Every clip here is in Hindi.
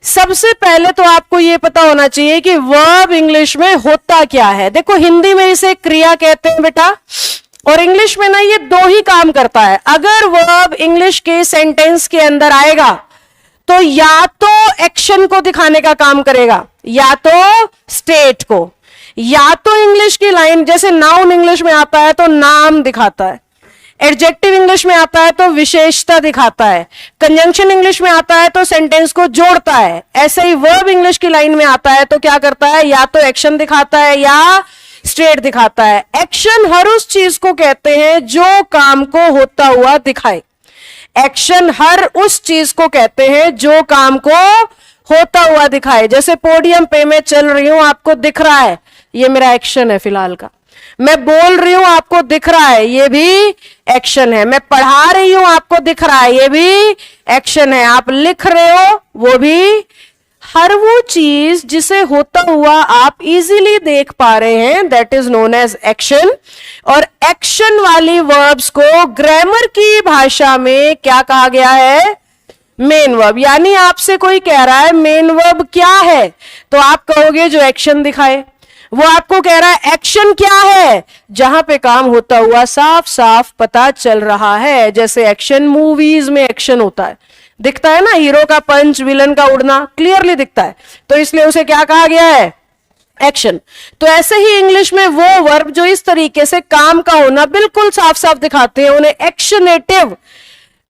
सबसे पहले तो आपको यह पता होना चाहिए कि वर्ब इंग्लिश में होता क्या है। देखो हिंदी में इसे क्रिया कहते हैं बेटा, और इंग्लिश में ना ये दो ही काम करता है। अगर वर्ब इंग्लिश के सेंटेंस के अंदर आएगा तो या तो एक्शन को दिखाने का काम करेगा या तो स्टेट को, या तो इंग्लिश की लाइन जैसे नाउन इंग्लिश में आता है तो नाम दिखाता है, एडजेक्टिव इंग्लिश में आता है तो विशेषता दिखाता है, कंजंक्शन इंग्लिश में आता है तो सेंटेंस को जोड़ता है। ऐसे ही वर्ब इंग्लिश की लाइन में आता है तो क्या करता है, या तो एक्शन दिखाता है या स्टेट दिखाता है। एक्शन हर उस चीज को कहते हैं जो काम को होता हुआ दिखाए। एक्शन हर उस चीज को कहते हैं जो काम को होता हुआ दिखाए। जैसे पोडियम पे मैं चल रही हूं, आपको दिख रहा है, ये मेरा एक्शन है फिलहाल का। मैं बोल रही हूं, आपको दिख रहा है, ये भी एक्शन है। मैं पढ़ा रही हूं, आपको दिख रहा है, ये भी एक्शन है। आप लिख रहे हो, वो भी। हर वो चीज जिसे होता हुआ आप इजीली देख पा रहे हैं, that is known as action. और एक्शन वाली वर्ब्स को ग्रामर की भाषा में क्या कहा गया है, मेन वर्ब। यानी आपसे कोई कह रहा है मेन वर्ब क्या है, तो आप कहोगे जो एक्शन दिखाए। वो आपको कह रहा है एक्शन क्या है, जहां पे काम होता हुआ साफ साफ पता चल रहा है। जैसे एक्शन मूवीज में एक्शन होता है, दिखता है ना, हीरो का पंच, विलन का उड़ना क्लियरली दिखता है, तो इसलिए उसे क्या कहा गया है, एक्शन। तो ऐसे ही इंग्लिश में वो वर्ब जो इस तरीके से काम का होना बिल्कुल साफ साफ दिखाते हैं, उन्हें एक्शनेटिव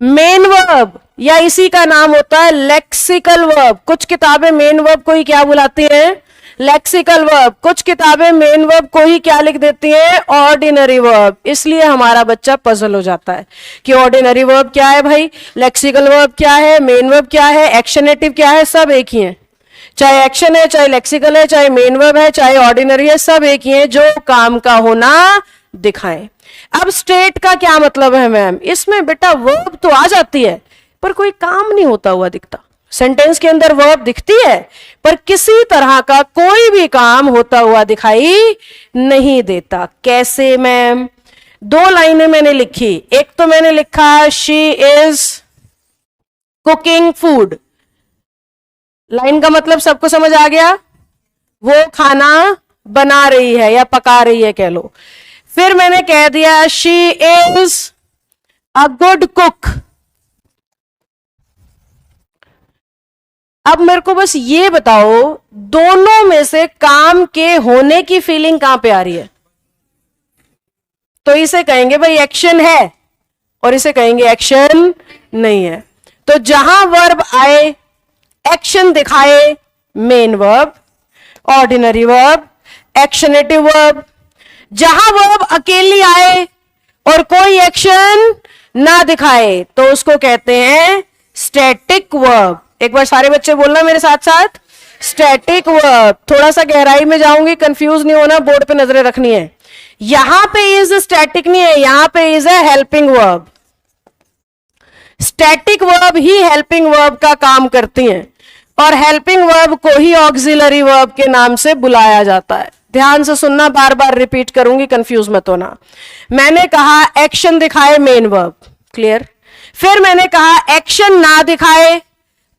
मेन वर्ब, या इसी का नाम होता है लेक्सिकल वर्ब। कुछ किताबें मेन वर्ब को ही क्या बुलाती हैं, लेक्सिकल वर्ब। कुछ किताबें मेन वर्ब को ही क्या लिख देती हैं, ऑर्डिनरी वर्ब। इसलिए हमारा बच्चा पजल हो जाता है कि ऑर्डिनरी वर्ब क्या है भाई, लेक्सिकल वर्ब क्या है, मेन वर्ब क्या है, एक्शनेटिव क्या है, सब एक ही है। चाहे एक्शन है, चाहे लेक्सिकल है, चाहे मेन वर्ब है, चाहे ऑर्डिनरी है, सब एक ही है जो काम का होना दिखाएं। अब स्टेट का क्या मतलब है मैम, इसमें बेटा वर्ब तो आ जाती है पर कोई काम नहीं होता हुआ दिखता। सेंटेंस के अंदर वर्ब दिखती है पर किसी तरह का कोई भी काम होता हुआ दिखाई नहीं देता। कैसे मैम, दो लाइनें मैंने लिखी। एक तो मैंने लिखा she is cooking food, line का मतलब सबको समझ आ गया, वो खाना बना रही है या पका रही है कह लो। फिर मैंने कह दिया she is a good cook. अब मेरे को बस ये बताओ, दोनों में से काम के होने की फीलिंग कहां पे आ रही है, तो इसे कहेंगे भाई एक्शन है और इसे कहेंगे एक्शन नहीं है। तो जहां वर्ब आए, एक्शन दिखाए, main verb, ordinary verb, actionative verb. जहां वर्ब अकेली आए और कोई एक्शन ना दिखाए तो उसको कहते हैं स्टैटिक वर्ब। एक बार सारे बच्चे बोलना मेरे साथ साथ, स्टैटिक वर्ब। थोड़ा सा गहराई में जाऊंगी, कंफ्यूज नहीं होना, बोर्ड पे नजरें रखनी है। यहां पे इज स्टैटिक नहीं है, यहां पे इज है हेल्पिंग वर्ब। स्टैटिक वर्ब ही हेल्पिंग वर्ब का काम करती हैं और हेल्पिंग वर्ब को ही ऑक्सिलरी वर्ब के नाम से बुलाया जाता है। ध्यान से सुनना, बार बार रिपीट करूंगी, कंफ्यूज मत होना। मैंने कहा एक्शन दिखाए मेन वर्ब, क्लियर। फिर मैंने कहा एक्शन ना दिखाए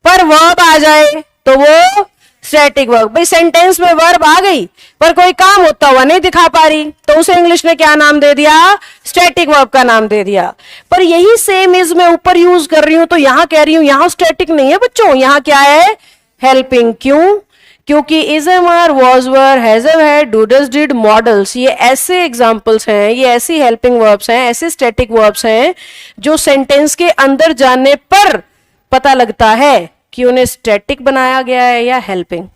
पर वर्ब आ जाए तो वो स्टैटिक वर्ब। भाई सेंटेंस में वर्ब आ गई पर कोई काम होता हुआ नहीं दिखा पा रही तो उसे इंग्लिश ने क्या नाम दे दिया, स्टैटिक वर्ब का नाम दे दिया। पर यही सेम इज मैं ऊपर यूज कर रही हूं तो यहां कह रही हूं यहां स्टैटिक नहीं है बच्चों, यहां क्या है, हेल्पिंग। क्यों, क्योंकि is am are, was were, has am had, do does did, modals, ये ऐसे एग्जांपल्स हैं, ये ऐसी हेल्पिंग वर्ब्स हैं, ऐसे स्टैटिक वर्ब्स हैं जो सेंटेंस के अंदर जाने पर पता लगता है कि उन्हें स्टैटिक बनाया गया है या हेल्पिंग।